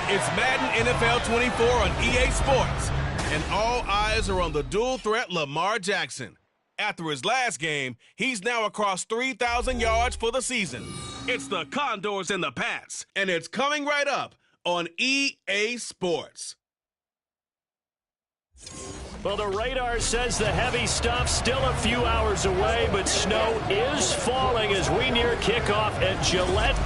It's Madden NFL 24 on EA Sports, and all eyes are on the dual threat Lamar Jackson. After his last game, he's now across 3,000 yards for the season. It's the Condors and the Pats, and it's coming right up on EA Sports. Well, the radar says the heavy stuff's still a few hours away, but snow is falling as we near kickoff at Gillette.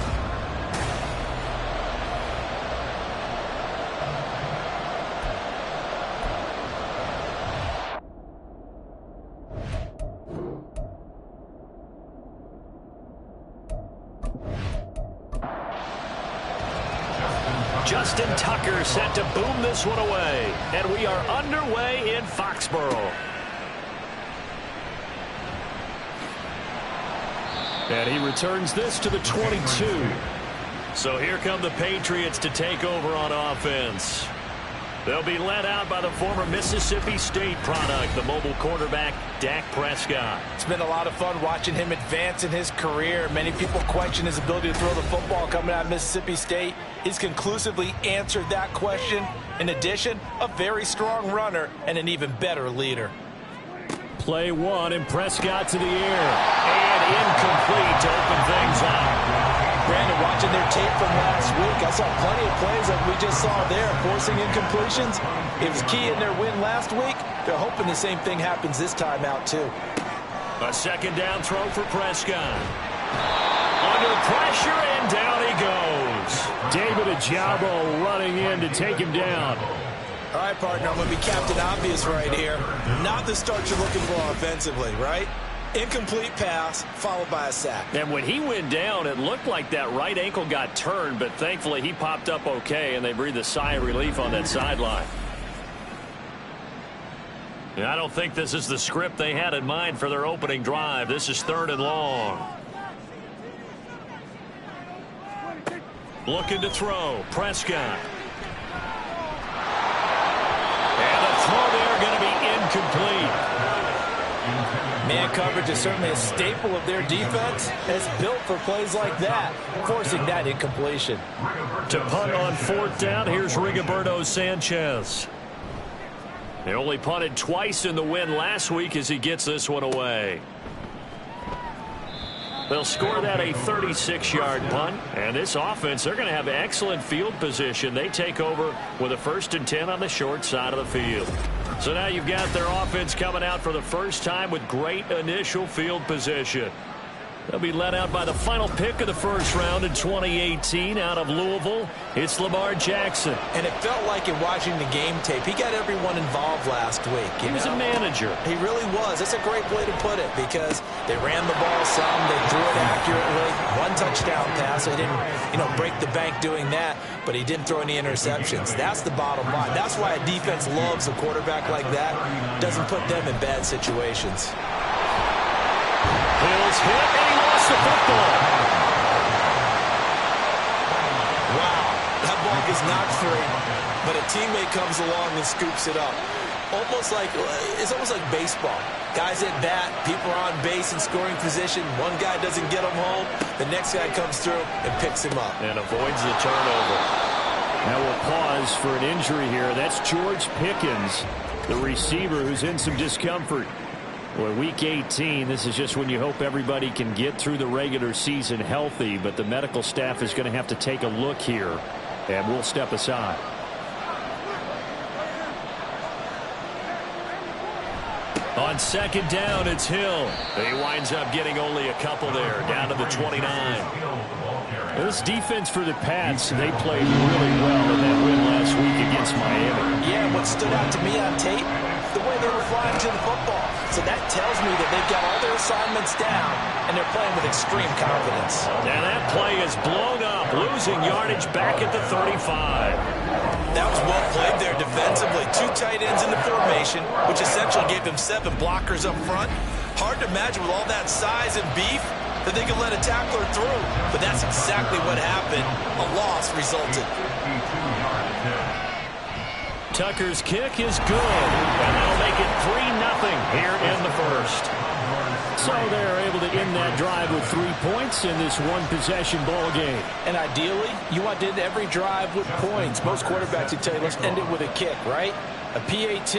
Justin Tucker set to boom this one away. And we are underway in Foxborough. And he returns this to the 22. So here come the Patriots to take over on offense. They'll be led out by the former Mississippi State product, the mobile quarterback, Dak Prescott. It's been a lot of fun watching him advance in his career. Many people question his ability to throw the football coming out of Mississippi State. He's conclusively answered that question. In addition, a very strong runner and an even better leader. Play one, and Prescott to the air. And incomplete to open things up. Brandon, watching their tape from last week, I saw plenty of plays like we just saw there, forcing incompletions. It was key in their win last week. They're hoping the same thing happens this time out, too. A second down throw for Prescott. Under pressure, and down he goes. David Ajabo running in to take him down. All right, partner, I'm going to be Captain Obvious right here. Not the start you're looking for offensively, right? Incomplete pass, followed by a sack. And when he went down, it looked like that right ankle got turned, but thankfully he popped up okay, and they breathed a sigh of relief on that sideline. I don't think this is the script they had in mind for their opening drive. This is 3rd and long. Looking to throw. Prescott. And the throw there going to be incomplete. Man coverage is certainly a staple of their defense. It's built for plays like that, forcing that incompletion. To punt on 4th down, here's Rigoberto Sanchez. They only punted twice in the win last week as he gets this one away. They'll score that a 36-yard punt. And this offense, they're going to have excellent field position. They take over with a 1st and 10 on the short side of the field. So now you've got their offense coming out for the first time with great initial field position. They'll be led out by the final pick of the 1st round in 2018 out of Louisville. It's Lamar Jackson. And it felt like in watching the game tape, he got everyone involved last week. He was a manager. He really was. That's a great way to put it because they ran the ball some, they threw it accurately. 1 touchdown pass. They didn't, break the bank doing that, but he didn't throw any interceptions. That's the bottom line. That's why a defense loves a quarterback like that. Doesn't put them in bad situations. Hill's hit, and he lost the football. Wow, that ball gets knocked free, but a teammate comes along and scoops it up. It's almost like baseball. Guys at bat, people are on base in scoring position. One guy doesn't get him home, the next guy comes through and picks him up. And avoids the turnover. Now we'll pause for an injury here. That's George Pickens, the receiver who's in some discomfort. Well, week 18, this is just when you hope everybody can get through the regular season healthy, but the medical staff is going to have to take a look here, and we'll step aside. On 2nd down, it's Hill. He winds up getting only a couple there, down to the 29. This defense for the Pats, they played really well in that win last week against Miami. Yeah, what stood out to me on tape, the way they were flying to the football. So that tells me that they've got all their assignments down, and they're playing with extreme confidence. And that play is blown up, losing yardage back at the 35. That was well played there defensively. 2 tight ends in the formation, which essentially gave them 7 blockers up front. Hard to imagine with all that size and beef that they could let a tackler through. But that's exactly what happened. A loss resulted. Tucker's kick is good, and that'll make it 3-0 here in the 1st. So they're able to end that drive with 3 points in this one-possession ball game. And ideally, you want to end every drive with points. Most quarterbacks would tell you, let's end it with a kick, right? A PAT,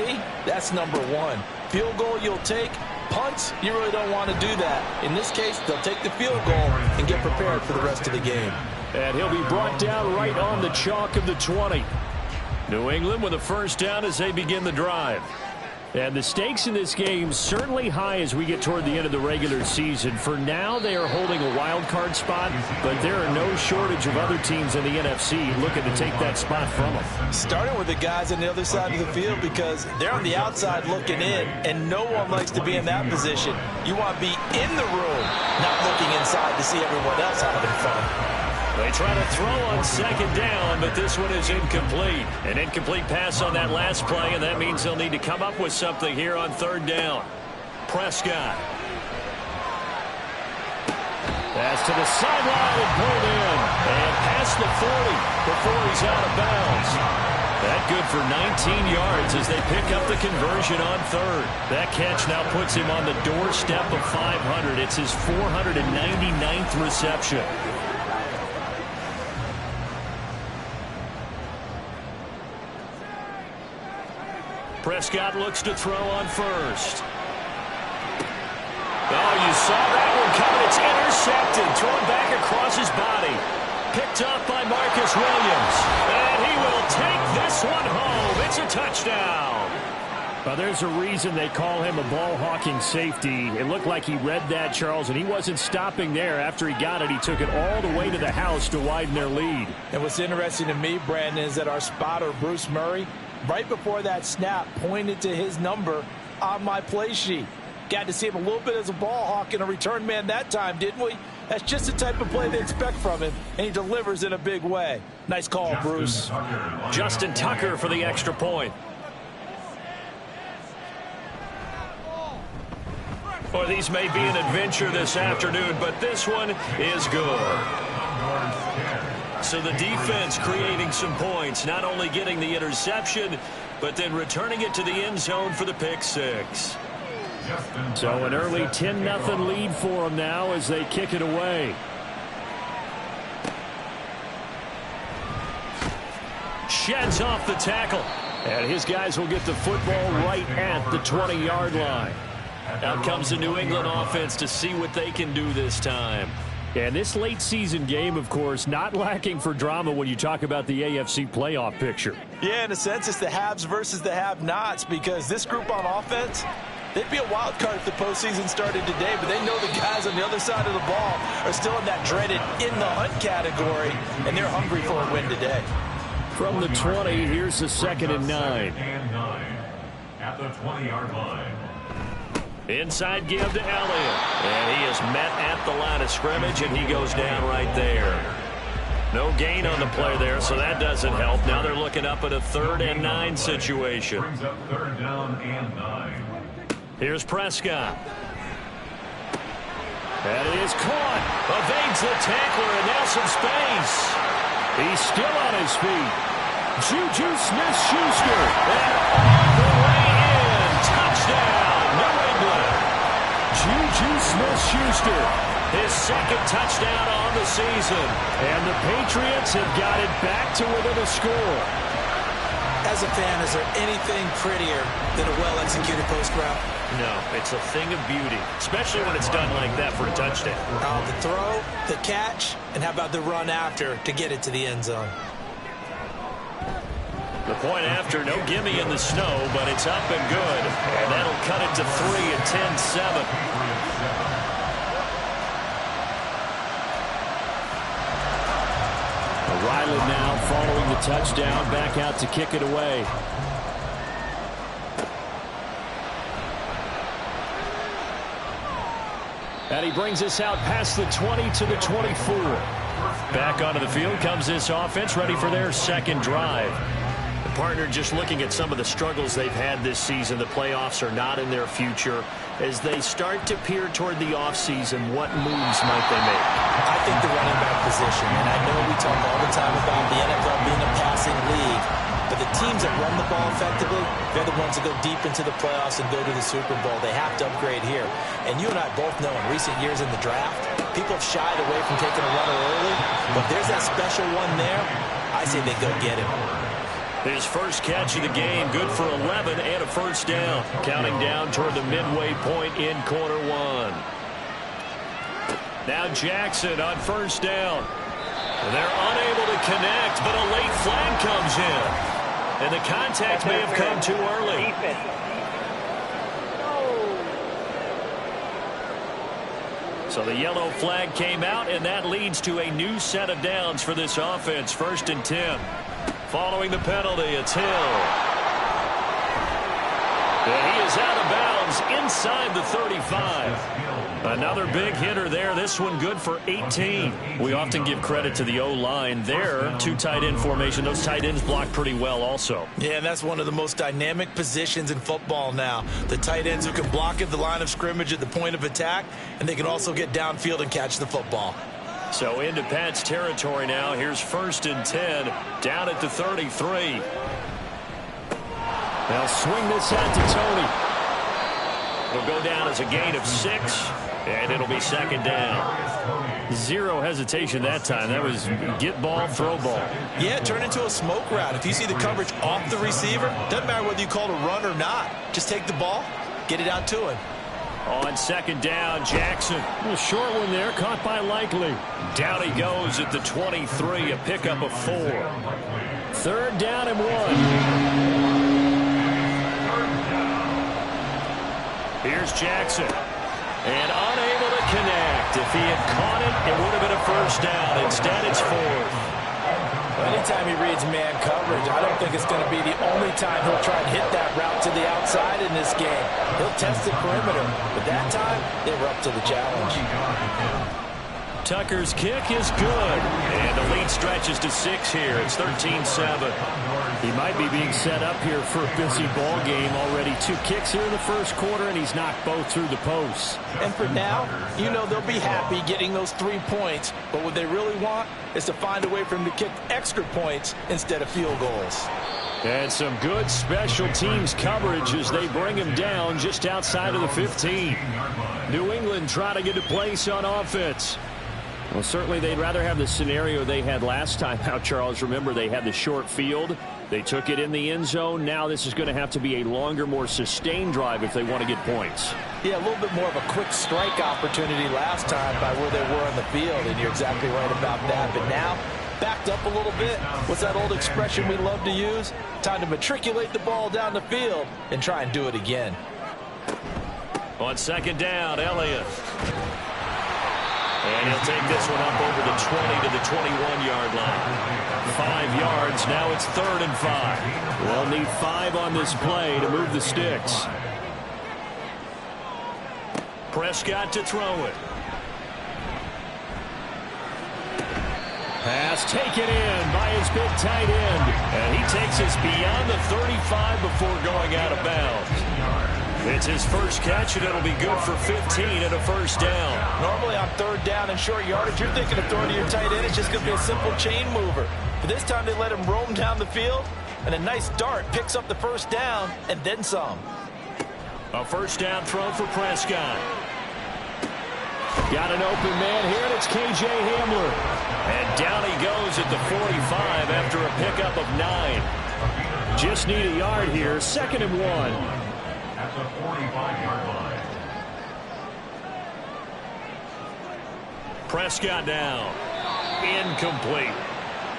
that's number one. Field goal you'll take. Punts, you really don't want to do that. In this case, they'll take the field goal and get prepared for the rest of the game. And he'll be brought down right on the chalk of the 20. New England with a first down as they begin the drive. And the stakes in this game certainly high as we get toward the end of the regular season. For now, they are holding a wild card spot, but there are no shortage of other teams in the NFC looking to take that spot from them. Starting with the guys on the other side of the field because they're on the outside looking in, and no one likes to be in that position. You want to be in the room, not looking inside to see everyone else having fun. They try to throw on second down, but this one is incomplete. An incomplete pass on that last play, and that means they'll need to come up with something here on third down. Prescott. Pass to the sideline and pulled in. And past the 40 before he's out of bounds. That good for 19 yards as they pick up the conversion on third. That catch now puts him on the doorstep of 500. It's his 499th reception. Prescott looks to throw on first. Oh, you saw that one coming. It's intercepted. Thrown back across his body. Picked off by Marcus Williams. And he will take this one home. It's a touchdown. Well, there's a reason they call him a ball-hawking safety. It looked like he read that, Charles, and he wasn't stopping there. After he got it, he took it all the way to the house to widen their lead. And what's interesting to me, Brandon, is that our spotter, Bruce Murray, right before that snap, pointed to his number on my play sheet. Got to see him a little bit as a ball hawk and a return man that time, didn't we? That's just the type of play they expect from him, and he delivers in a big way. Nice call, Bruce. Justin Tucker for the extra point. Well, these may be an adventure this afternoon, but this one is good. So the defense creating some points, not only getting the interception, but then returning it to the end zone for the pick six. So an early 10-0 lead for them now as they kick it away. Sheds off the tackle. And his guys will get the football right at the 20-yard line. Out comes the New England offense to see what they can do this time. And this late season game, of course, not lacking for drama when you talk about the AFC playoff picture. Yeah, in a sense, it's the haves versus the have-nots because this group on offense, they'd be a wild card if the postseason started today, but they know the guys on the other side of the ball are still in that dreaded in-the-hunt category, and they're hungry for a win today. From the 20, here's the 2nd and 9. At the 20-yard line. Inside give to Elliott. And he is met at the line of scrimmage, and he goes down right there. No gain on the play there, so that doesn't help. Now they're looking up at a 3rd and 9 situation. Brings up 3rd down and 9. Here's Prescott. And it is caught. Evades the tackler, and now some space. He's still on his feet. Juju Smith-Schuster. And all the way in. Touchdown, New England. Juju Smith-Schuster, his 2nd touchdown on the season. And the Patriots have got it back to within a score. As a fan, is there anything prettier than a well-executed post route? No, it's a thing of beauty, especially when it's done like that for a touchdown. The throw, the catch, and how about the run after to get it to the end zone? The point after, no gimme in the snow, but it's up and good. And that'll cut it to 3 at 10-7. Riley now following the touchdown, back out to kick it away. And he brings us out past the 20 to the 24. Back onto the field comes this offense, ready for their 2nd drive. The partner just looking at some of the struggles they've had this season. The playoffs are not in their future. As they start to peer toward the offseason, what moves might they make? I think the running back position, and I know we talk all the time about the NFL being a passing league, but the teams teams that run the ball effectively, they're the ones that go deep into the playoffs and go to the Super Bowl. They have to upgrade here. And you and I both know in recent years in the draft, people have shied away from taking a runner early. But if there's that special one there, I say they go get him. His first catch of the game, good for 11 and a first down. Counting down toward the midway point in quarter one. Now Jackson on first down. They're unable to connect, but a late flag comes in. And the contact may have come too early. So the yellow flag came out, and that leads to a new set of downs for this offense. 1st and 10. Following the penalty, it's Hill. And he is out of bounds inside the 35. Another big hitter there. This one good for 18. We often give credit to the O-line there. 2 tight end formation. Those tight ends block pretty well also. Yeah, and that's one of the most dynamic positions in football now. The tight ends who can block at the line of scrimmage at the point of attack, and they can also get downfield and catch the football. So into Pat's territory now. Here's 1st and 10, down at the 33. They'll swing this out to Tony. It'll go down as a gain of 6, and it'll be 2nd down. Zero hesitation that time. That was get ball, throw ball. Yeah, turn into a smoke route. If you see the coverage off the receiver, doesn't matter whether you call it a run or not. Just take the ball, get it out to him. On 2nd down, Jackson. A short one there, caught by Likely. Down he goes at the 23, a pickup of 4. 3rd down and 1. Here's Jackson. And unable to connect. If he had caught it, it would have been a first down. Instead, it's 4th. Anytime he reads man coverage, I don't think it's going to be the only time he'll try and hit that route to the outside in this game. He'll test the perimeter, but that time, they were up to the challenge. Tucker's kick is good, and the lead stretches to 6 here. It's 13-7. He might be being set up here for a busy ball game already. 2 kicks here in the first quarter, and he's knocked both through the posts. And for now, you know they'll be happy getting those 3 points, but what they really want is to find a way for him to kick extra points instead of field goals. And some good special teams coverage as they bring him down just outside of the 15. New England trying to get a place on offense. Well, certainly they'd rather have the scenario they had last time out, Charles. Remember, they had the short field. They took it in the end zone. Now this is going to have to be a longer, more sustained drive if they want to get points. Yeah, a little bit more of a quick strike opportunity last time by where they were on the field, and you're exactly right about that. But now, backed up a little bit. What's that old expression we love to use? Time to matriculate the ball down the field and try and do it again. On 2nd down, Elliott. And he'll take this one up over the 20 to the 21-yard line. 5 yards. Now it's 3rd and 5. They'll need 5 on this play to move the sticks. Prescott to throw it. Pass taken in by his big tight end. And he takes us beyond the 35 before going out of bounds. It's his first catch, and it'll be good for 15 and a first down. Normally on 3rd down and short yardage, you're thinking of throwing to your tight end. It's just going to be a simple chain mover. But this time they let him roam down the field, and a nice dart picks up the first down and then some. A first down throw for Prescott. Got an open man here, and it's K.J. Hamler. And down he goes at the 45 after a pickup of 9. Just need a yard here, 2nd and 1. At the 45-yard line. Prescott down. Incomplete.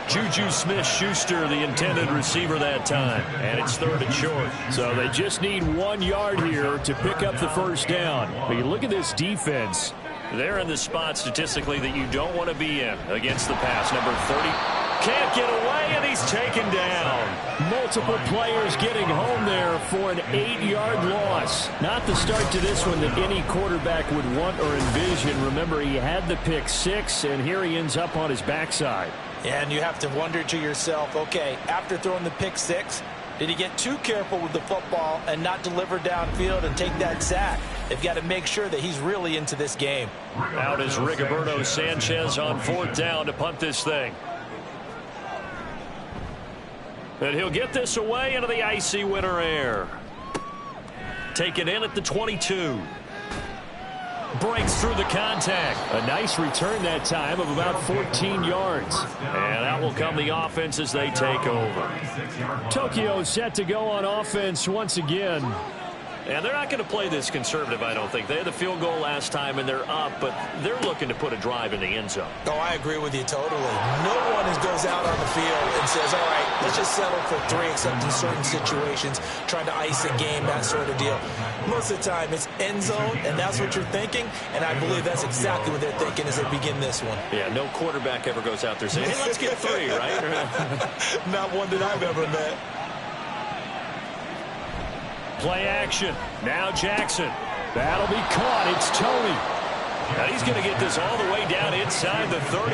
Juju Smith-Schuster, the intended receiver that time. And it's 3rd and short. So they just need 1 yard here to pick up the first down. But you look at this defense. They're in the spot statistically that you don't want to be in against the pass. Number 30 can't get away, and he's taken down. Multiple players getting home there for an 8-yard loss. Not the start to this one that any quarterback would want or envision. Remember, he had the pick 6, and here he ends up on his backside. And you have to wonder to yourself, okay, after throwing the pick 6, did he get too careful with the football and not deliver downfield and take that sack? They've got to make sure that he's really into this game. Out is Rigoberto Sanchez on 4th down to punt this thing. And he'll get this away into the icy winter air. Taken in at the 22. Breaks through the contact. A nice return that time of about 14 yards. And out will come the offense as they take over. Tokyo set to go on offense once again. And they're not going to play this conservative, I don't think. They had the field goal last time, and they're up, but they're looking to put a drive in the end zone. Oh, I agree with you totally. No one goes out on the field and says, all right, let's just settle for 3, except in certain situations, trying to ice a game, that sort of deal. Most of the time, it's end zone, and that's what you're thinking, and I believe that's exactly what they're thinking as they begin this one. Yeah, no quarterback ever goes out there saying, hey, let's get 3, right? Not one that I've ever met. Play action. Now Jackson. That'll be caught. It's Tony. And he's going to get this all the way down inside the 35.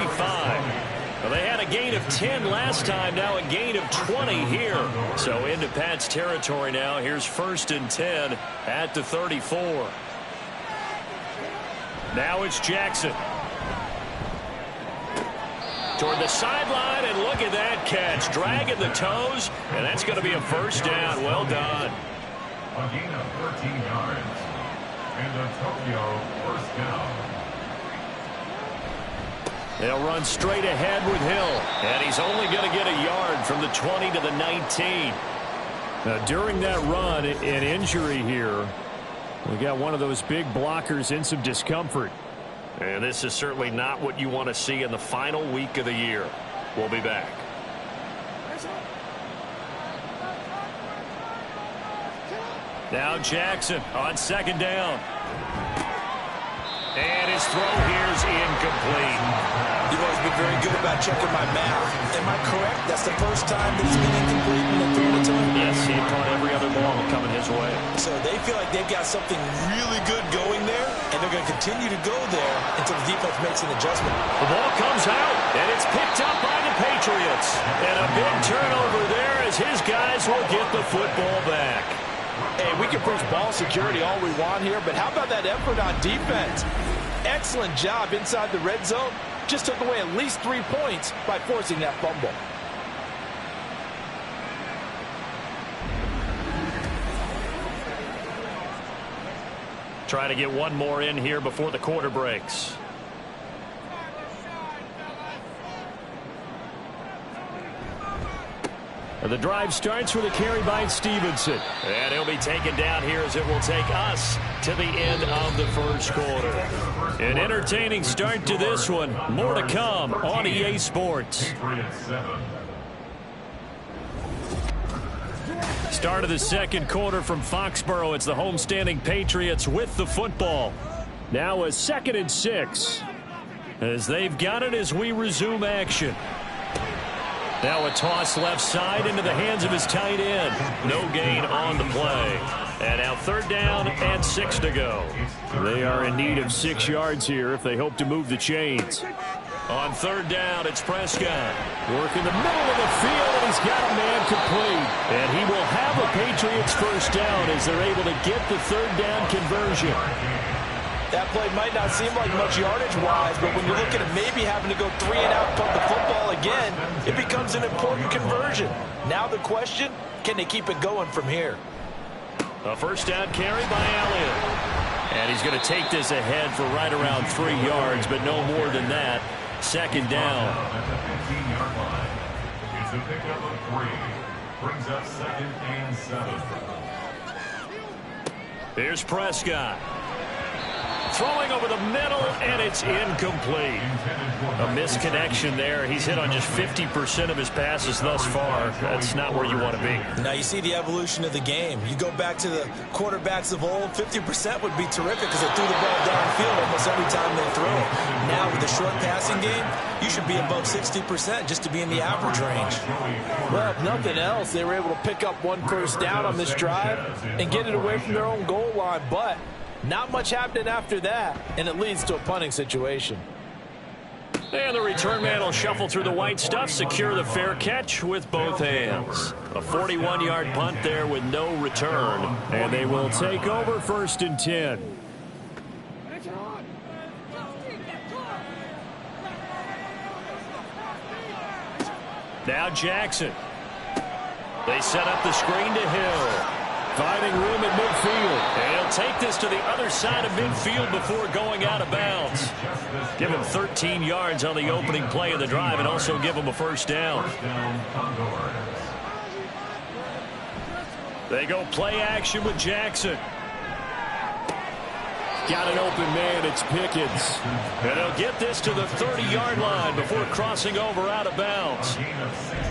Well, they had a gain of 10 last time. Now a gain of 20 here. So into Pat's territory now. Here's 1st and 10 at the 34. Now it's Jackson. Toward the sideline, and look at that catch. Dragging the toes, and that's going to be a 1st down. Well done. A gain of 13 yards. And a Tokyo 1st down. They'll run straight ahead with Hill. And he's only going to get a yard from the 20 to the 19. Now, during that run, an injury here. We got one of those big blockers in some discomfort. And this is certainly not what you want to see in the final week of the year. We'll be back. Now Jackson on 2nd down. And his throw here is incomplete. You've always been very good about checking my math. Am I correct? That's the first time that it's been incomplete in the throw to him? Yes, he caught every other ball coming his way. So they feel like they've got something really good going there, and they're going to continue to go there until the defense makes an adjustment. The ball comes out, and it's picked up by the Patriots. And a big turnover there as his guys will get the football back. Hey, we can preach ball security all we want here, but how about that effort on defense? Excellent job inside the red zone. Just took away at least 3 points by forcing that fumble. Trying to get one more in here before the quarter breaks. The drive starts with a carry by Stevenson. And he'll be taken down here as it will take us to the end of the 1st quarter. An entertaining start to this one. More to come on EA Sports. Start of the 2nd quarter from Foxborough. It's the homestanding Patriots with the football. Now a 2nd and 6. As they've got it as we resume action. Now a toss left side into the hands of his tight end. No gain on the play. And now 3rd down and 6 to go. They are in need of 6 yards here if they hope to move the chains. On 3rd down, it's Prescott. Working the middle of the field, and he's got a man complete. And he will have a Patriots 1st down as they're able to get the 3rd down conversion. That play might not seem like much yardage-wise, but when you look at it maybe having to go 3 and out, punt the football again, it becomes an important conversion. Now the question, can they keep it going from here? A 1st down carry by Elliott. And he's going to take this ahead for right around 3 yards, but no more than that. 2nd down. At the 15-yard line. It's a pickup of 3. Brings up 2nd and 7. Here's Prescott. Throwing over the middle, and it's incomplete. A misconnection there. He's hit on just 50% of his passes thus far. That's not where you want to be. Now you see the evolution of the game. You go back to the quarterbacks of old, 50% would be terrific because they threw the ball downfield almost every time they throw it. Now with the short passing game, you should be above 60% just to be in the average range. Well, if nothing else, they were able to pick up 1 first down on this drive and get it away from their own goal line, but not much happening after that, and it leads to a punting situation. And the return man will shuffle through the white stuff, secure the fair catch with both hands. A 41-yard punt there with no return, and they will take over 1st and 10. Now Jackson. They set up the screen to Hill. Finding room at midfield. And he'll take this to the other side of midfield before going out of bounds. Give him 13 yards on the opening play of the drive and also give him a first down. They go play action with Jackson. Got an open man. It's Pickens. And he'll get this to the 30-yard line before crossing over out of bounds.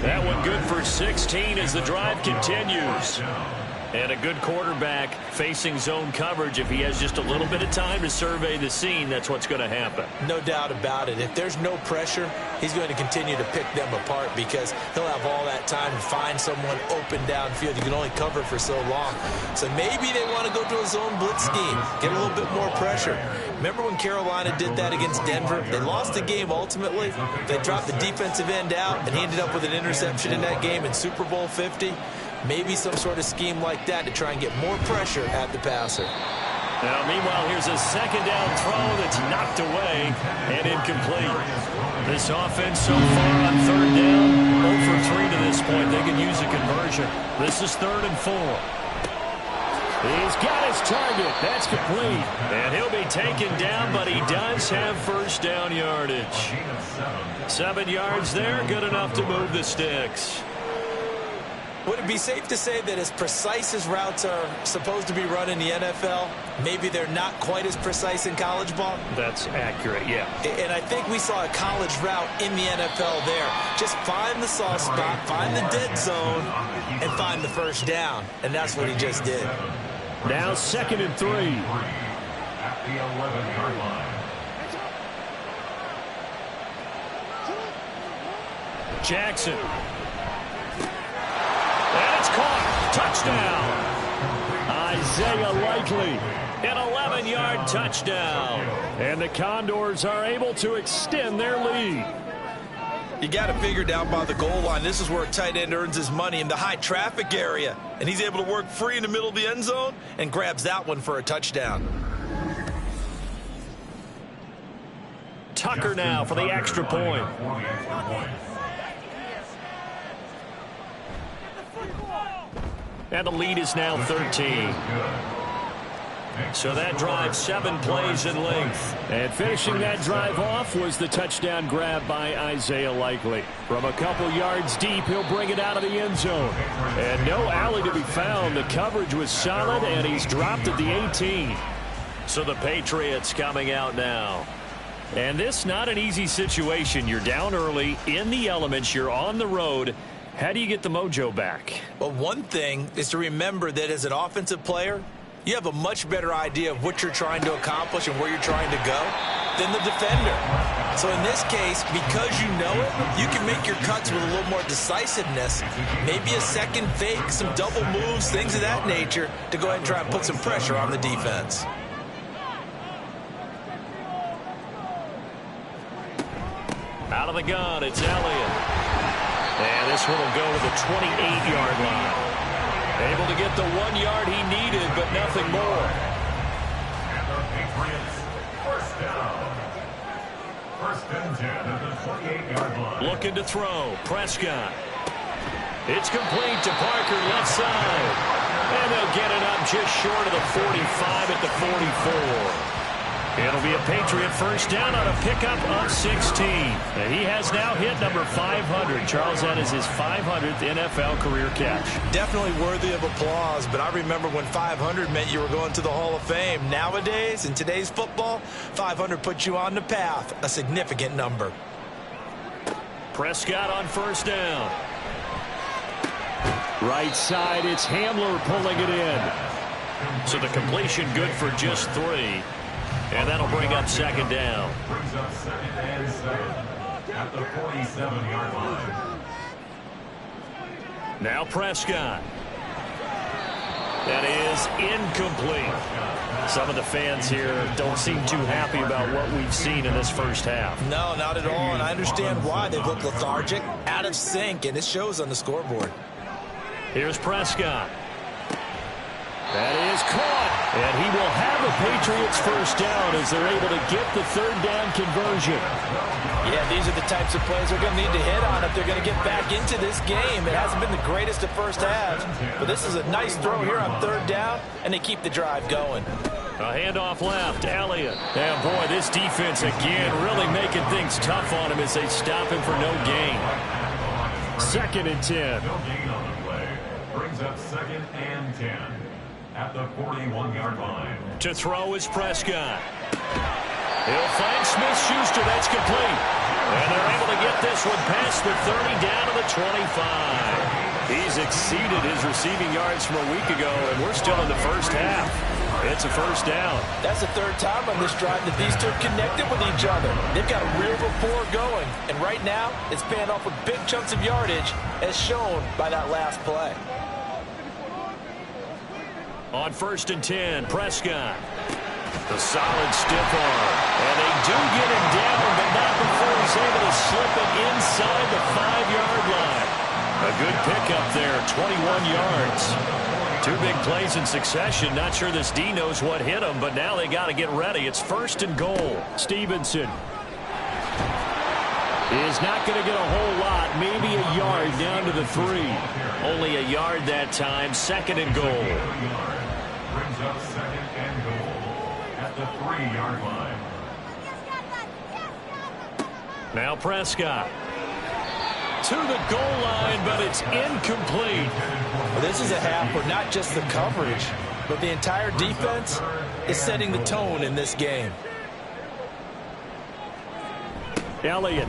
That one good for 16 as the drive continues. And a good quarterback facing zone coverage. If he has just a little bit of time to survey the scene, that's what's going to happen. No doubt about it. If there's no pressure, he's going to continue to pick them apart because he'll have all that time to find someone open downfield. You can only cover for so long. So maybe they want to go to a zone blitz scheme, get a little bit more pressure. Remember when Carolina did that against Denver? They lost the game ultimately. They dropped the defensive end out, and he ended up with an interception in that game in Super Bowl 50. Maybe some sort of scheme like that to try and get more pressure at the passer. Now, meanwhile, here's a second down throw that's knocked away and incomplete. This offense so far on third down, 0 for 3 to this point. They can use a conversion. This is 3rd and 4. He's got his target. That's complete. And he'll be taken down, but he does have first down yardage. 7 yards there, good enough to move the sticks. Would it be safe to say that as precise as routes are supposed to be run in the NFL, maybe they're not quite as precise in college ball? That's accurate, yeah. And I think we saw a college route in the NFL there. Just find the soft spot, find the dead zone, and find the first down. And that's what he just did. Now 2nd and 3. At the 11-yard line. Jackson. And it's caught. Touchdown. Isaiah Likely. An 11-yard touchdown. And the Condors are able to extend their lead. You got to figure down by the goal line. This is where a tight end earns his money, in the high traffic area. And he's able to work free in the middle of the end zone and grabs that one for a touchdown. Tucker now for the extra point. And the lead is now 13. So that drive 7 plays in length. And finishing that drive off was the touchdown grab by Isaiah Likely. From a couple yards deep, he'll bring it out of the end zone. And no alley to be found. The coverage was solid, and he's dropped at the 18. So the Patriots coming out now. And this not an easy situation. You're down early, in the elements, you're on the road. How do you get the mojo back? Well, one thing is to remember that as an offensive player, you have a much better idea of what you're trying to accomplish and where you're trying to go than the defender. So in this case, because you know it, you can make your cuts with a little more decisiveness, maybe a second fake, some double moves, things of that nature, to go ahead and try and put some pressure on the defense. Out of the gun, it's Elliott. And this one will go to the 28-yard line. Able to get the 1 yard he needed, but nothing more. And the Patriots, first down. 1st and 10 at the 28-yard line. Looking to throw. Prescott. It's complete to Parker, left side. And they'll get it up just short of the 45 at the 44. It'll be a Patriot first down on a pickup of 16. And he has now hit number 500. Charles, that is his 500th NFL career catch. Definitely worthy of applause, but I remember when 500 meant you were going to the Hall of Fame. Nowadays, in today's football, 500 puts you on the path, a significant number. Prescott on first down. Right side, it's Hamler pulling it in. So the completion good for just 3. And that'll bring up second down. Brings up 2nd and 7 at the 47-yard line. Now Prescott. That is incomplete. Some of the fans here don't seem too happy about what we've seen in this first half. No, not at all, and I understand why. They look lethargic, out of sync, and it shows on the scoreboard. Here's Prescott. That is caught. And he will have the Patriots first down as they're able to get the third down conversion. Yeah, these are the types of plays they're going to need to hit on if they're going to get back into this game. It hasn't been the greatest of first halves, but this is a nice throw here on third down, and they keep the drive going. A handoff left, Elliott. And boy, this defense again really making things tough on him as they stop him for no gain. 2nd and 10. No gain on the play. Brings up 2nd and 10 at the 41-yard line. To throw is Prescott. He'll find Smith-Schuster. That's complete. And they're able to get this one past the 30 down to the 25. He's exceeded his receiving yards from a week ago, and we're still in the first half. It's a first down. That's the third time on this drive that these two connected with each other. They've got a real rapport going, and right now it's paying off with big chunks of yardage as shown by that last play. On 1st and 10, Prescott. The solid stiff arm. And they do get him down, but not before he's able to slip it inside the 5-yard line. A good pickup there, 21 yards. 2 big plays in succession. Not sure this D knows what hit him, but now they got to get ready. It's 1st and goal. Stevenson is not going to get a whole lot, maybe a yard down to the 3. Only a yard that time, 2nd and goal. Brings up 2nd and goal at the 3-yard line. Now Prescott to the goal line, but it's incomplete. Well, this is a half where not just the coverage, but the entire defense is setting the tone in this game. Elliott.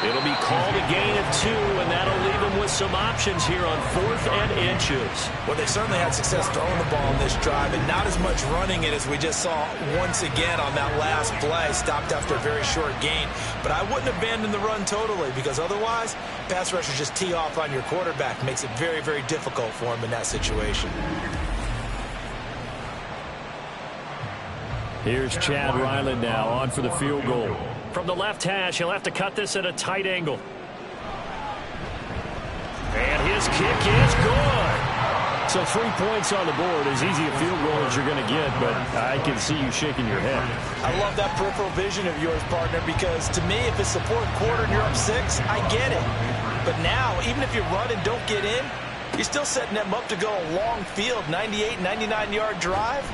It'll be called a gain of 2, and that'll leave them with some options here on 4th and inches. Well, they certainly had success throwing the ball in this drive, and not as much running it as we just saw once again on that last play. Stopped after a very short gain. But I wouldn't abandon the run totally, because otherwise, pass rushers just tee off on your quarterback. Makes it very, very difficult for him in that situation. Here's Chad Ryland now on for the field goal. From the left hash, he'll have to cut this at a tight angle. And his kick is good. So 3 points on the board, as easy a field goal as you're going to get, but I can see you shaking your head. I love that peripheral vision of yours, partner, because to me, if it's the 4th quarter and you're up 6, I get it. But now, even if you run and don't get in, you're still setting them up to go a long field, 98, 99-yard drive.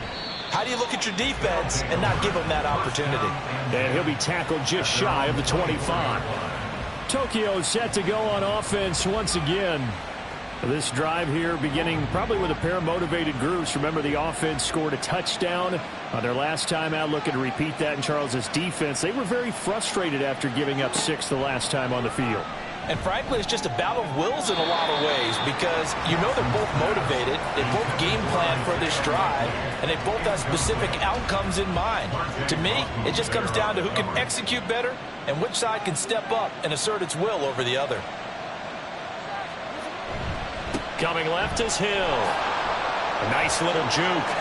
How do you look at your defense and not give them that opportunity? And he'll be tackled just shy of the 25. Tokyo set to go on offense once again. This drive here beginning probably with a pair of motivated groups. Remember, the offense scored a touchdown on their last time out. Looking to repeat that in Charles's defense. They were very frustrated after giving up 6 the last time on the field. And frankly, it's just a battle of wills in a lot of ways, because you know they're both motivated, they both game plan for this drive, and they both have specific outcomes in mind. To me, it just comes down to who can execute better and which side can step up and assert its will over the other. Coming left is Hill. A nice little juke.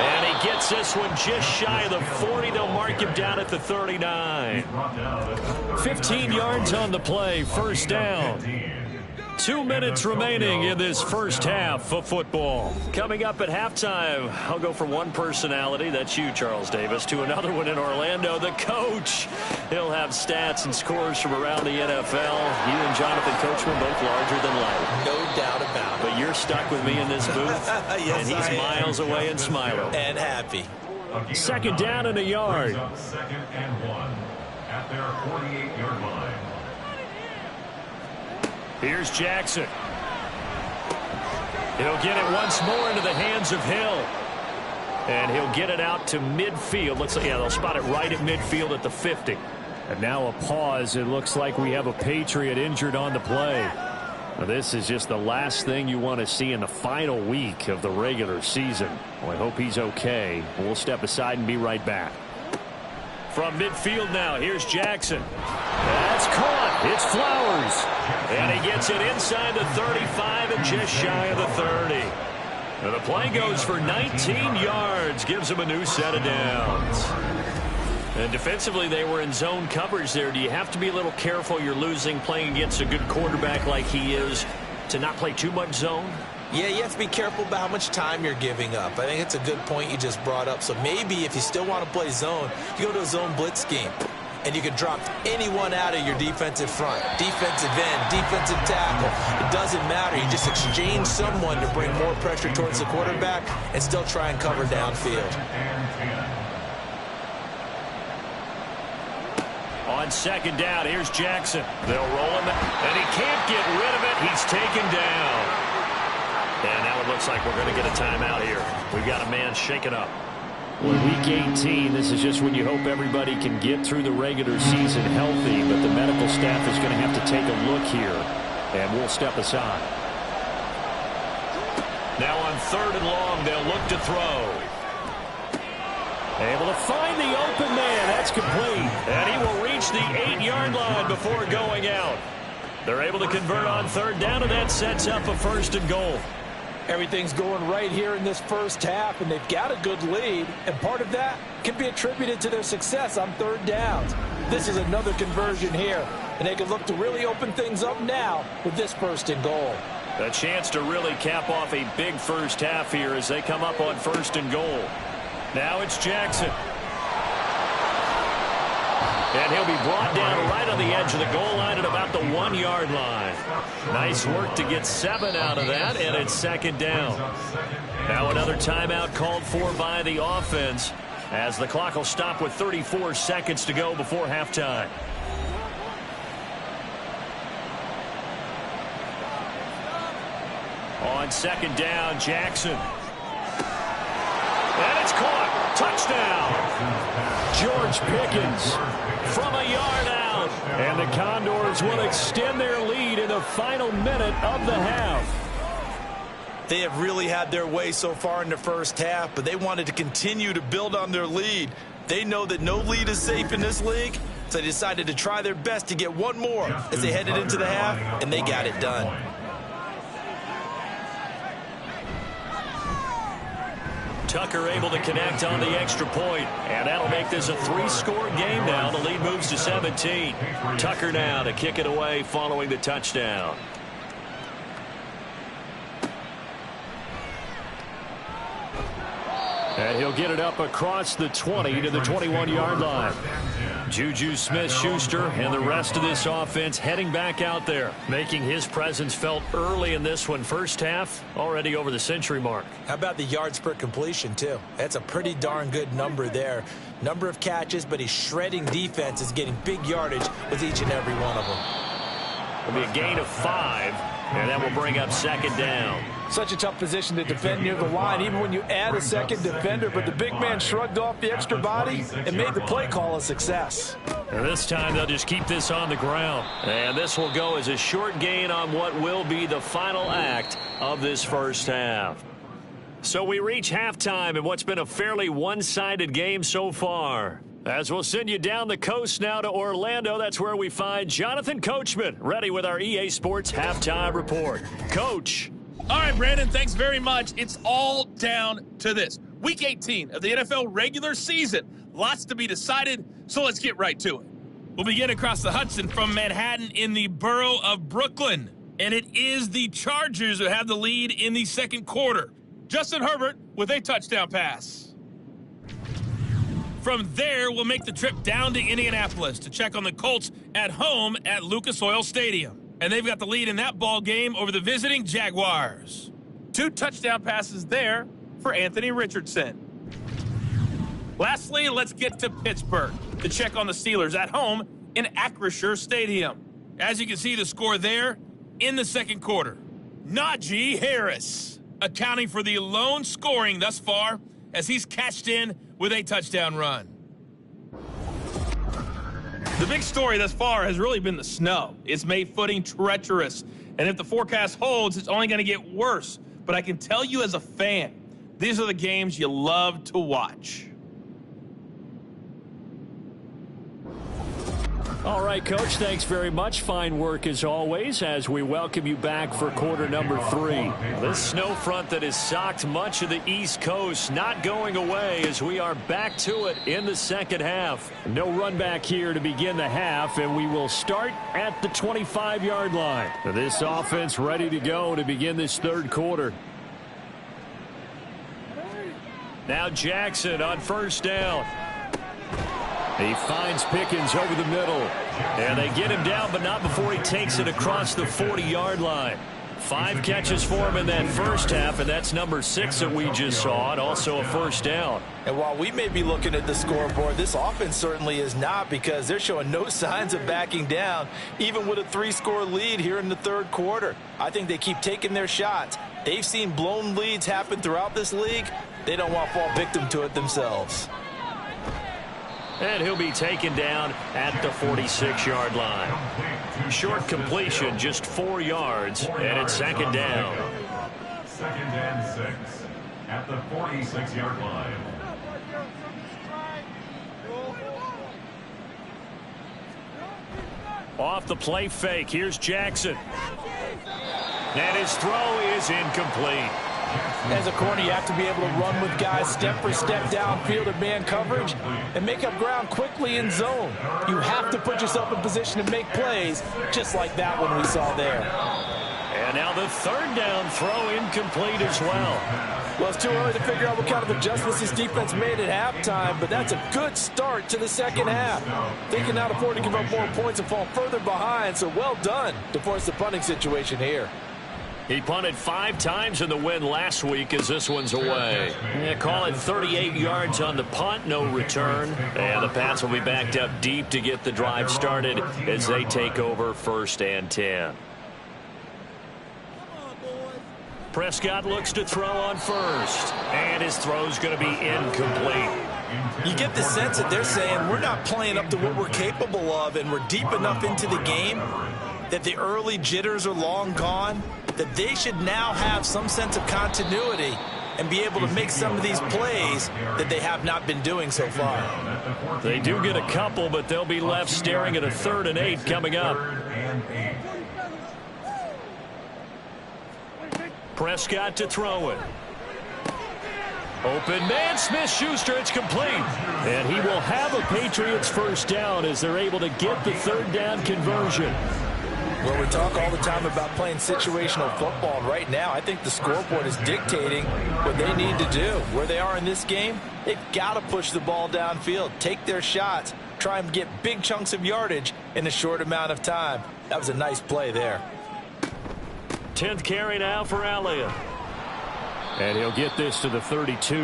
And he gets this one just shy of the 40. They'll mark him down at the 39. 15 yards on the play. First down. 2 minutes remaining in this first half of football. Coming up at halftime, I'll go from one personality, that's you, Charles Davis, to another one in Orlando, the coach. He'll have stats and scores from around the NFL. You and Jonathan Coachman both larger than life. No doubt about it. But you're stuck with me in this booth, yes, and he's miles away and smiling. And happy. 2nd down and a yard. 2nd and 1 at their 48-yard line. Here's Jackson. He'll get it once more into the hands of Hill. And he'll get it out to midfield. Looks like, yeah, they'll spot it right at midfield at the 50. And now a pause. It looks like we have a Patriot injured on the play. Now, this is just the last thing you want to see in the final week of the regular season. Well, I hope he's okay. We'll step aside and be right back. From midfield now, here's Jackson. That's caught. It's Flowers. And he gets it inside the 35 and just shy of the 30. And the play goes for 19 yards. Gives him a new set of downs. And defensively, they were in zone coverage there. Do you have to be a little careful? You're losing playing against a good quarterback like he is. to not play too much zone? Yeah, you have to be careful about how much time you're giving up. I think it's a good point you just brought up. So maybe if you still want to play zone, you go to a zone blitz scheme. And you can drop anyone out of your defensive front. Defensive end, defensive tackle. It doesn't matter. You just exchange someone to bring more pressure towards the quarterback and still try and cover downfield. On second down, here's Jackson. They'll roll him, and he can't get rid of it. He's taken down. And now it looks like we're going to get a timeout here. We've got a man shaken up. Well, Week 18, this is just when you hope everybody can get through the regular season healthy, but the medical staff is going to have to take a look here, and we'll step aside. Now on 3rd and long, they'll look to throw. Able to find the open man. That's complete. And he will reach the 8-yard line before going out. They're able to convert on 3rd down, and that sets up a 1st and goal. Everything's going right here in this first half, and they've got a good lead, and part of that can be attributed to their success on 3rd downs. This is another conversion here, and they can look to really open things up now with this 1st and goal. A chance to really cap off a big first half here as they come up on 1st and goal. Now it's Jackson. And he'll be brought down right on the edge of the goal line at about the 1-yard line. Nice work to get 7 out of that, and it's 2nd down. Now another timeout called for by the offense as the clock will stop with 34 seconds to go before halftime. On 2nd down, Jackson. And it's caught. Touchdown. George Pickens from a yard out. And the Condors will extend their lead in the final minute of the half. They have really had their way so far in the first half, but they wanted to continue to build on their lead. They know that no lead is safe in this league, so they decided to try their best to get one more as they headed into the half, and they got it done. Tucker able to connect on the extra point, and that'll make this a 3-score game now. The lead moves to 17. Tucker now to kick it away following the touchdown. And he'll get it up across the 20 to the 21-yard line. Juju Smith-Schuster and the rest of this offense heading back out there, making his presence felt early in this one. First half, already over the century mark. How about the yards per completion, too? That's a pretty darn good number there. Number of catches, but he's shredding defense, is getting big yardage with each and every one of them. It'll be a gain of 5, and that will bring up 2nd down. Such a tough position to defend near the line, even when you add a second defender, but the big man shrugged off the extra body and made the play call a success. And this time they'll just keep this on the ground. And this will go as a short gain on what will be the final act of this first half. So we reach halftime in what's been a fairly one-sided game so far. As we'll send you down the coast now to Orlando, that's where we find Jonathan Coachman, ready with our EA Sports Halftime Report. Coach. All right, Brandon, thanks very much. It's all down to this. Week 18 of the NFL regular season. Lots to be decided, so let's get right to it. We'll begin across the Hudson from Manhattan in the borough of Brooklyn. And it is the Chargers who have the lead in the second quarter. Justin Herbert with a touchdown pass. From there, we'll make the trip down to Indianapolis to check on the Colts at home at Lucas Oil Stadium. And they've got the lead in that ball game over the visiting Jaguars. 2 touchdown passes there for Anthony Richardson. Lastly, let's get to Pittsburgh to check on the Steelers at home in Acrisure Stadium. As you can see, the score there in the second quarter. Najee Harris accounting for the lone scoring thus far as he's cashed in with a touchdown run. The big story thus far has really been the snow. It's made footing treacherous, and if the forecast holds, it's only going to get worse. But I can tell you as a fan, these are the games you love to watch. All right, Coach, thanks very much. Fine work as always as we welcome you back for quarter number 3. This snow front that has socked much of the East Coast not going away as we are back to it in the second half. No run back here to begin the half, and we will start at the 25-yard line. This offense ready to go to begin this third quarter. Now Jackson on first down. He finds Pickens over the middle. And they get him down, but not before he takes it across the 40-yard line. 5 catches for him in that first half, and that's number 6 that we just saw, and also a first down. And while we may be looking at the scoreboard, this offense certainly is not, because they're showing no signs of backing down, even with a 3-score lead here in the third quarter. I think they keep taking their shots. They've seen blown leads happen throughout this league. They don't want to fall victim to it themselves. And he'll be taken down at the 46-yard line. Short completion, just 4 yards, and it's second down. Second and 6 at the 46-yard line. Off the play fake, here's Jackson. And his throw is incomplete. As a corner, you have to be able to run with guys step for step downfield in man coverage and make up ground quickly in zone. You have to put yourself in position to make plays, just like that one we saw there. And now the third down throw incomplete as well. Well, it's too early to figure out what kind of adjustments this defense made at halftime, but that's a good start to the second half. They can now afford to give up more points and fall further behind, so well done to force the punting situation here. He punted 5 times in the win last week as this one's away. Call it 38 yards on the punt, no return. And the Pats will be backed up deep to get the drive started as they take over 1st and 10. Prescott looks to throw on first, and his throw's going to be incomplete. You get the sense that they're saying we're not playing up to what we're capable of, and we're deep enough into the game that the early jitters are long gone, that they should now have some sense of continuity and be able to make some of these plays that they have not been doing so far. They do get a couple, but they'll be left staring at a 3rd and 8 coming up. Prescott to throw it. Open man, Smith-Schuster, it's complete. And he will have a Patriots first down as they're able to get the 3rd down conversion. Well, we talk all the time about playing situational football, and right now I think the scoreboard is dictating what they need to do. Where they are in this game, they've got to push the ball downfield, take their shots, try and get big chunks of yardage in a short amount of time. That was a nice play there. 10th carry now for Elliott. And he'll get this to the 32.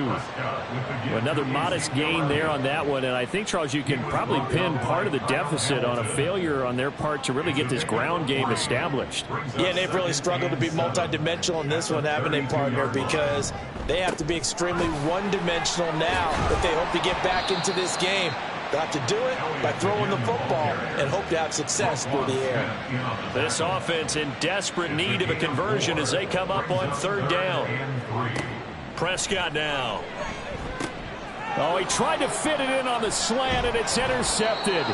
Another modest gain there on that one. And I think, Charles, you can probably pin part of the deficit on a failure on their part to really get this ground game established. Yeah, and they've really struggled to be multidimensional in this one, haven't they, partner? Because they have to be extremely one-dimensional now if they hope to get back into this game. They'll have to do it by throwing the football and hope to have success through the air. This offense in desperate need of a conversion as they come up on 3rd down. Prescott now. Oh, he tried to fit it in on the slant, and it's intercepted.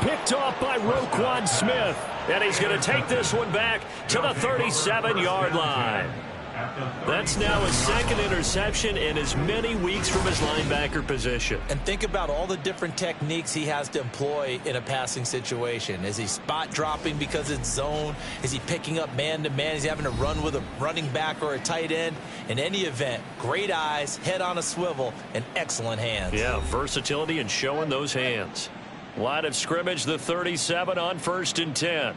Picked off by Roquan Smith. And he's going to take this one back to the 37-yard line. That's now his 2nd interception in as many weeks from his linebacker position. And think about all the different techniques he has to employ in a passing situation. Is he spot dropping because it's zone? Is he picking up man-to-man? Is he having to run with a running back or a tight end? In any event, great eyes, head on a swivel, and excellent hands. Yeah, versatility and showing those hands. Line of scrimmage, the 37 on 1st and 10.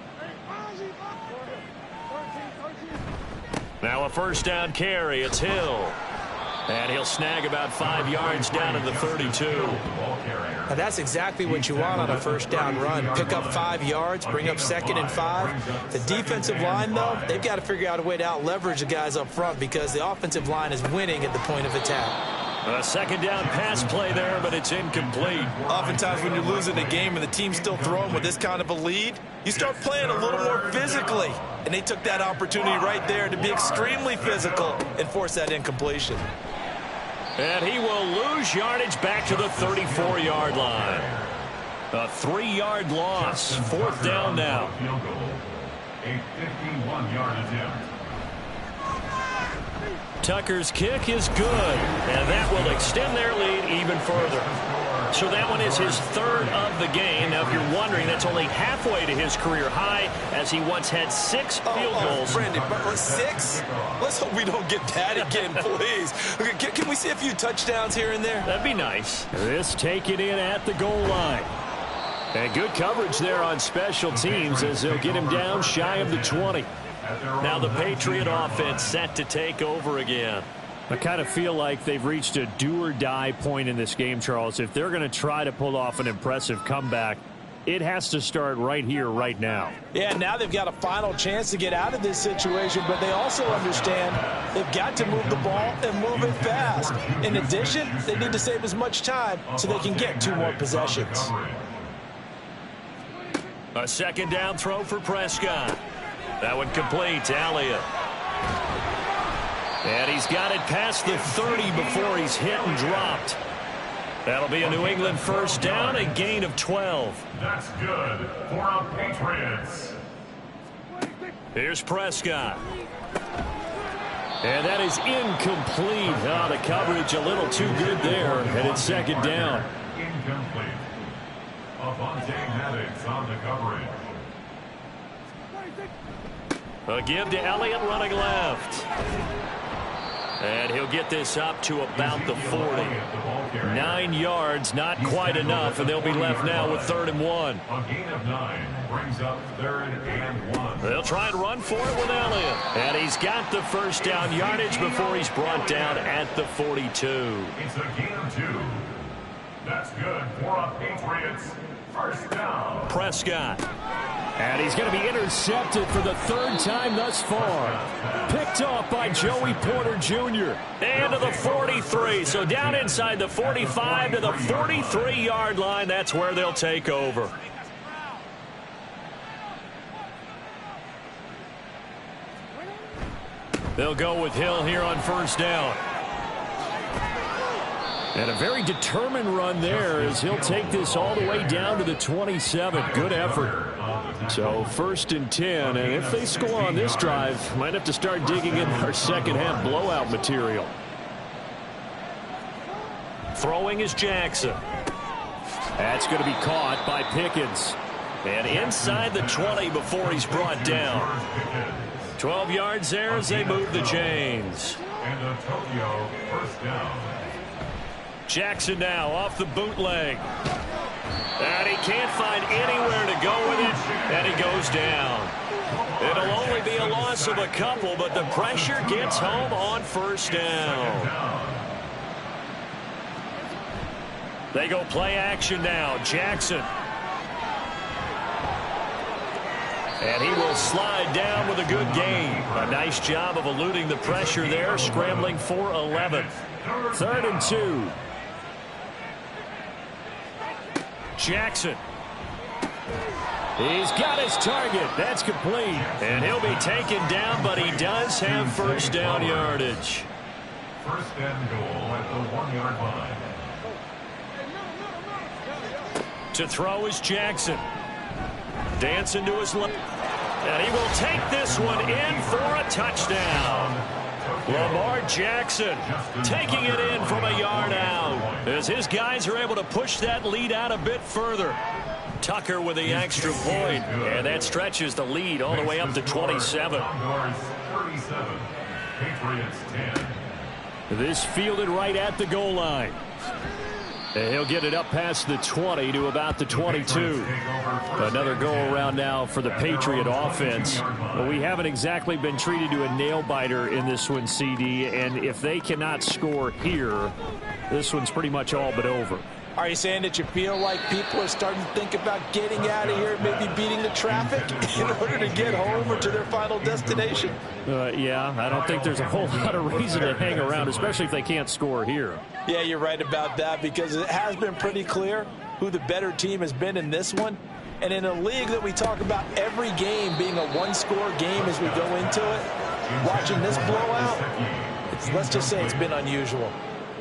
Now a 1st down carry. It's Hill. And he'll snag about 5 yards down to the 32. Now that's exactly what you want on a 1st down run. Pick up 5 yards, bring up 2nd and 5. The defensive line, though, they've got to figure out a way to out-leverage the guys up front because the offensive line is winning at the point of attack. A 2nd down pass play there, but it's incomplete. Oftentimes when you're losing a game and the team's still throwing with this kind of a lead, you start playing a little more physically. And they took that opportunity right there to be extremely physical and force that incompletion. And he will lose yardage back to the 34-yard line. A 3-yard loss. 4th down now. Field goal. A 51-yard attempt. Tucker's kick is good, and that will extend their lead even further. So that one is his 3rd of the game. Now, if you're wondering, that's only halfway to his career high, as he once had 6 field goals. Brandon, but 6? Let's hope we don't get that again, please. Can we see a few touchdowns here and there? That'd be nice. This taken in at the goal line. And good coverage there on special teams as they'll get him down shy of the 20. Now the Patriot offense set to take over again. I kind of feel like they've reached a do-or-die point in this game, Charles. If they're going to try to pull off an impressive comeback, it has to start right here, right now. Yeah, now they've got a final chance to get out of this situation, but they also understand they've got to move the ball and move it fast. In addition, they need to save as much time so they can get 2 more possessions. A 2nd down throw for Prescott. That one complete to Elliott. And he's got it past the 30 before he's hit and dropped. That'll be a New England 1st down, a gain of 12. That's good for our Patriots. Here's Prescott. And that is incomplete. Oh, the coverage a little too good there, and it's 2nd down. Incomplete. Avante Maddox on the coverage. A give to Elliott running left. And he'll get this up to about the 40. 9 yards, not quite enough, and they'll be left now with 3rd and 1. A gain of 9 brings up 3rd and 1. They'll try and run for it with Elliott. And he's got the 1st down yardage before he's brought down at the 42. It's a gain of 2. That's good for our Patriots. 1st down. Prescott. And he's going to be intercepted for the 3rd time thus far. Picked off by Joey Porter Jr. And to the 43. So down inside the 45 to the 43-yard line. That's where they'll take over. They'll go with Hill here on 1st down. And a very determined run there as he'll take this all the way down to the 27. Good effort. So 1st and 10, and if they score on this drive, might have to start digging in our 2nd half blowout material. Throwing is Jackson. That's going to be caught by Pickens. And inside the 20 before he's brought down. 12 yards there as they move the chains. And a Tokyo 1st down. Jackson now off the bootleg. And he can't find anywhere to go with it, and he goes down. It'll only be a loss of a couple, but the pressure gets home on 1st down. They go play action now. Jackson. And he will slide down with a good gain. A nice job of eluding the pressure there, scrambling for 11. 3rd and 2. Jackson. He's got his target. That's complete. And he'll be taken down, but he does have 1st down yardage. 1st and goal at the 1-yard line. To throw is Jackson. Dancing to his left. And he will take this one in for a touchdown. Lamar Jackson taking it in from a yard out as his guys are able to push that lead out a bit further. Tucker with the extra point, and that stretches the lead all the way up to 27. 37. Patriots 10. This fielded right at the goal line. And he'll get it up past the 20 to about the 22. Another go-around now for the Patriot offense. But we haven't exactly been treated to a nail-biter in this one, CD. And if they cannot score here, this one's pretty much all but over. Are you saying that you feel like people are starting to think about getting out of here, maybe beating the traffic in order to get home or to their final destination? Yeah, I don't think there's a whole lot of reason to hang around, especially if they can't score here. Yeah, you're right about that, because it has been pretty clear who the better team has been in this one. And in a league that we talk about every game being a one-score game as we go into it, watching this blowout, let's just say it's been unusual.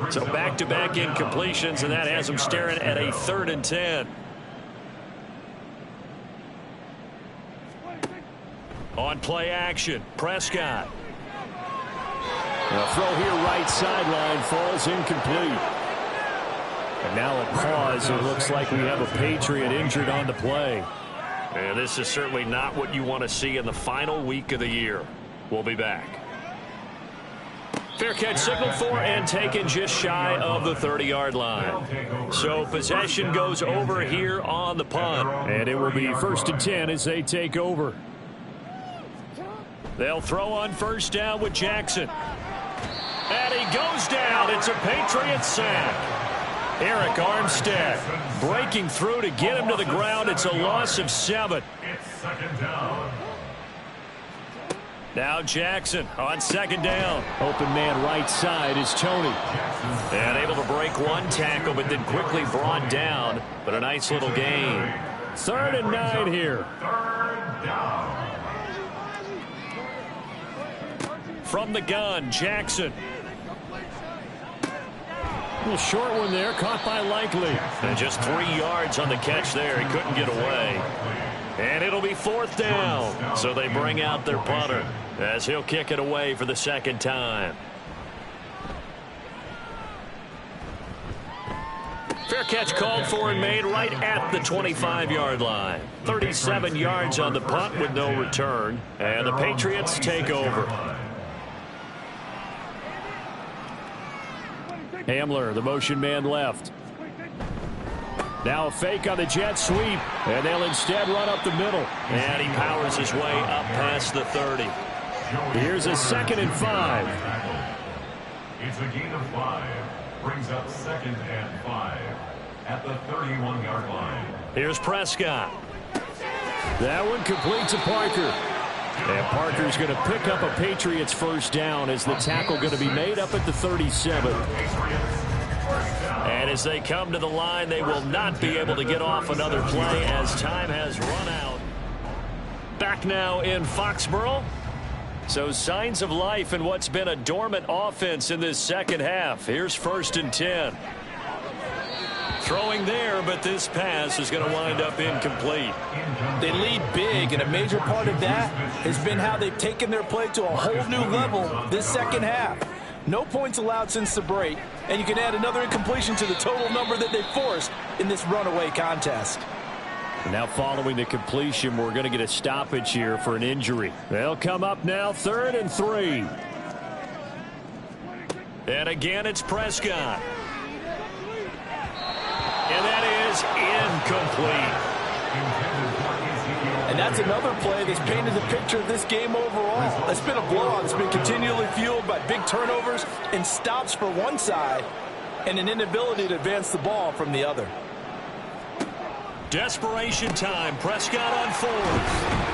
So back-to-back incompletions, and that has them staring at a 3rd and 10. On play action, Prescott. A throw here right sideline falls incomplete. And now a pause. It looks like we have a Patriot injured on the play. And this is certainly not what you want to see in the final week of the year. We'll be back. Fair catch signaled for and taken just shy of the 30-yard line. So possession goes over here on the punt. And it will be 1st and 10 as they take over. They'll throw on 1st down with Jackson. And he goes down. It's a Patriot sack. Eric Armstead breaking through to get him to the ground. It's a loss of 7. It's 2nd down. Now Jackson on 2nd down. Open man right side is Tony. And able to break one tackle, but then quickly brought down. But a nice little gain. 3rd and 9 here. 3rd down. From the gun, Jackson. A little short one there, caught by Likely. And just 3 yards on the catch there. He couldn't get away. And it'll be 4th down. So they bring out their punter as he'll kick it away for the 2nd time. Fair catch called for and made right at the 25-yard line. 37 yards on the punt with no return. And the Patriots take over. Hamler, the motion man left. Now a fake on the jet sweep, and they'll instead run up the middle. And he powers his way up past the 30. Here's a 2nd and 5. It's a gain of 5. Brings up 2nd and 5 at the 31-yard line. Here's Prescott. That one complete to Parker. And Parker's going to pick up a Patriots 1st down as the tackle going to be made up at the 37. And as they come to the line, they will not be able to get off another play as time has run out. Back now in Foxborough. So signs of life in what's been a dormant offense in this 2nd half. Here's 1st and 10. Throwing there, but this pass is going to wind up incomplete. They lead big, and a major part of that has been how they've taken their play to a whole new level this 2nd half. No points allowed since the break, and you can add another incompletion to the total number that they forced in this runaway contest. Now following the completion, we're going to get a stoppage here for an injury. They'll come up now 3rd and 3. And again, it's Prescott. And that is incomplete. And that's another play that's painted the picture of this game overall. It's been a blowout. It's been continually fueled by big turnovers and stops for one side and an inability to advance the ball from the other. Desperation time. Prescott on 4th.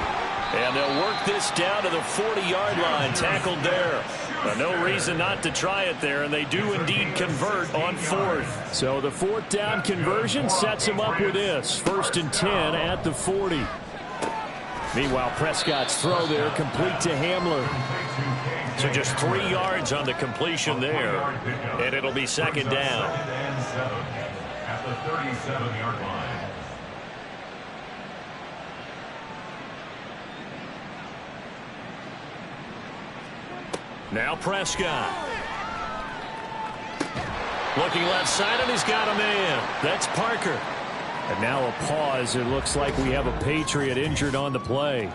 And they'll work this down to the 40-yard line. Tackled there. But no reason not to try it there, and they do indeed convert on 4th. So the 4th down conversion sets him up with this. 1st and 10 at the 40. Meanwhile, Prescott's throw there complete to Hamler. So just 3 yards on the completion there, and it'll be 2nd down. At the 37-yard line. Now Prescott. Looking left side, and he's got a man. That's Parker. And now a pause. It looks like we have a Patriot injured on the play.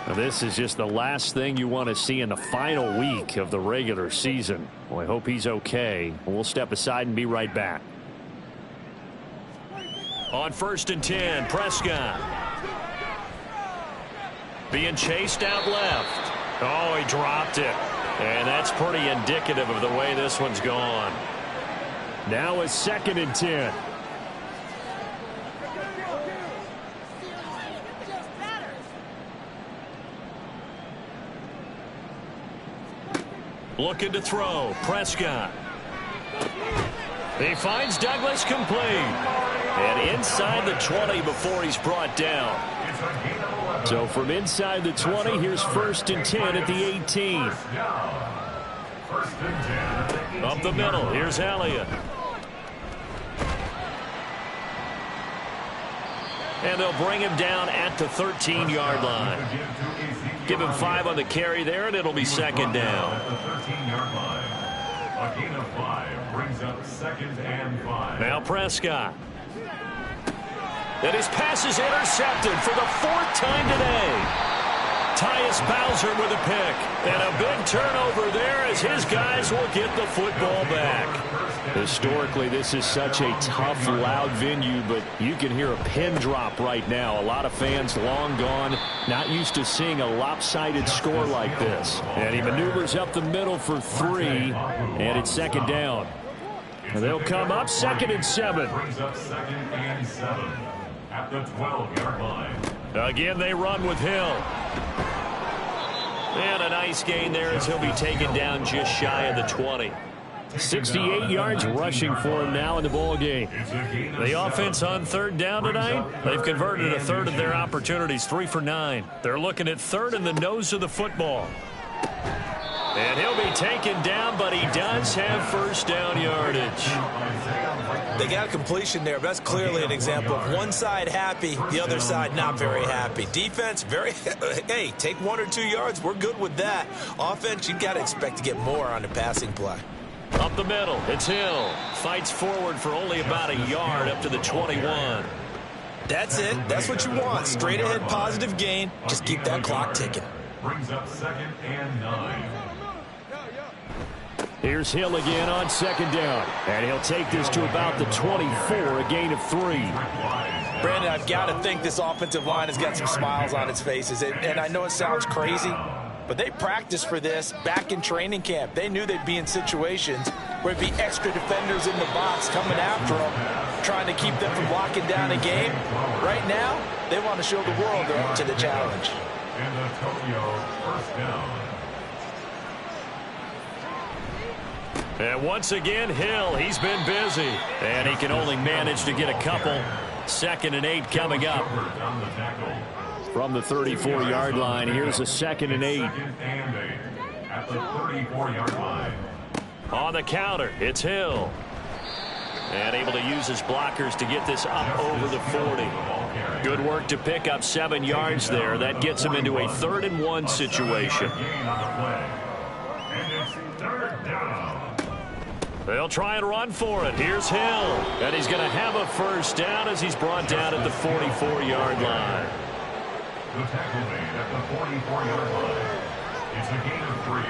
Now this is just the last thing you want to see in the final week of the regular season. Well, I hope he's okay. We'll step aside and be right back. On 1st and 10, Prescott. Being chased out left. Oh, he dropped it. And that's pretty indicative of the way this one's gone. Now a 2nd and 10. Looking to throw. Prescott. He finds Douglas complete. And inside the 20 before he's brought down. So from inside the 20, here's 1st and 10 at the 18. Up the middle, here's Elliott. And they'll bring him down at the 13-yard line. Give him 5 on the carry there, and it'll be second down. At the 13-yard line. A gain of 5 brings up 2nd and 5. Now Prescott. And his pass is intercepted for the 4th time today. Tyus Bowser with a pick. And a big turnover there as his guys will get the football back. Historically, this is such a tough, loud venue, but you can hear a pin drop right now. A lot of fans long gone, not used to seeing a lopsided score like this. And he maneuvers up the middle for 3, and it's second down. And they'll come up 2nd and 7. Brings up 2nd and 7 at the 12-yard line. Again, they run with Hill. And a nice gain there as he'll be taken down just shy of the 20. 68 yards rushing for him now in the ball game. The offense on 3rd down tonight, they've converted a 1/3 of their opportunities, 3 for 9. They're looking at 3rd in the nose of the football. And he'll be taken down, but he does have 1st down yardage. They got a completion there, but that's clearly an example of one side happy, the other side not very happy. Defense, hey, take 1 or 2 yards. We're good with that. Offense, you got to expect to get more on the passing play. Up the middle, it's Hill. Fights forward for only about a yard up to the 21. That's it. That's what you want. Straight ahead positive gain. Just keep that clock ticking. Brings up 2nd and 9. Here's Hill again on 2nd down. And he'll take this to about the 24, a gain of 3. Brandon, I've got to think this offensive line has got some smiles on its faces. And I know it sounds crazy, but they practiced for this back in training camp. They knew they'd be in situations where it'd be extra defenders in the box coming after them, trying to keep them from locking down a game. Right now, they want to show the world they're up to the challenge. And the Tokyo 1st down. And once again, Hill, he's been busy. And he can only manage to get a couple. 2nd and 8 coming up. From the 34-yard line, here's a 2nd and 8. 2nd and 8 at the 34-yard line. On the counter, it's Hill. And able to use his blockers to get this up over the 40. Good work to pick up 7 yards there. That gets him into a 3rd and 1 situation. And it's 3rd down. They'll try and run for it. Here's Hill. And he's going to have a 1st down as he's brought down at the 44-yard line. The tackle made at the 44-yard line. It's a gain of 3.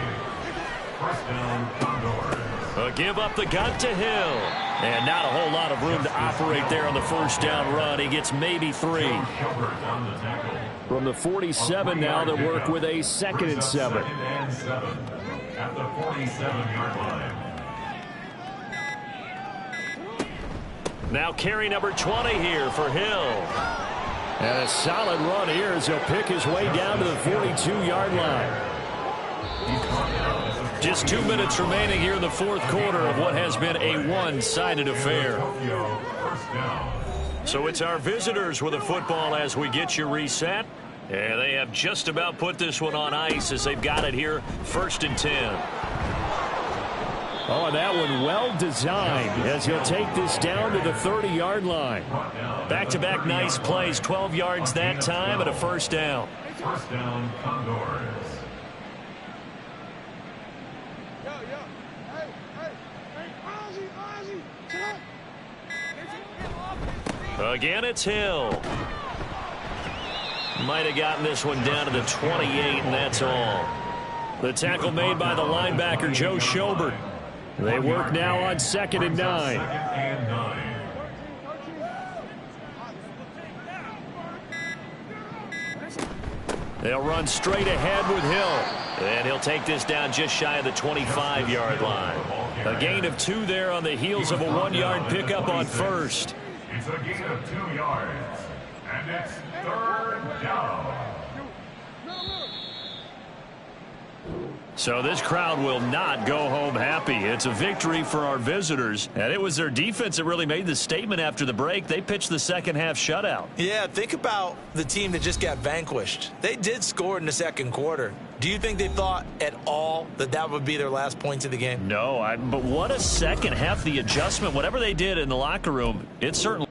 1st down, Condors. A give up the gun to Hill. And not a whole lot of room to operate there on the 1st down run. He gets maybe 3. From the 47 now, they work with a 2nd and 7. 2nd and 7 at the 47-yard line. Now carry number 20 here for Hill. And a solid run here as he'll pick his way down to the 42-yard line. Just 2 minutes remaining here in the 4th quarter of what has been a one-sided affair. So it's our visitors with the football as we get you reset. And they have just about put this one on ice as they've got it here, 1st and 10. Oh, and that one well designed as he'll take this down to the 30-yard line. Back-to-back nice plays, 12 yards that time and a 1st down. 1st down, Condors. Again, it's Hill. Might have gotten this one down to the 28, and that's all. The tackle made by the linebacker, Joe Schobert. They work now on 2nd and 9. 2nd and 9. They'll run straight ahead with Hill. And he'll take this down just shy of the 25-yard line. A gain of 2 there on the heels of a 1-yard pickup on 1st. It's a gain of 2 yards. And it's 3rd down. So this crowd will not go home happy. It's a victory for our visitors. And it was their defense that really made the statement after the break. They pitched the second half shutout. Yeah, think about the team that just got vanquished. They did score in the 2nd quarter. Do you think they thought at all that that would be their last points of the game? No, but what a second half. The adjustment, whatever they did in the locker room, it certainly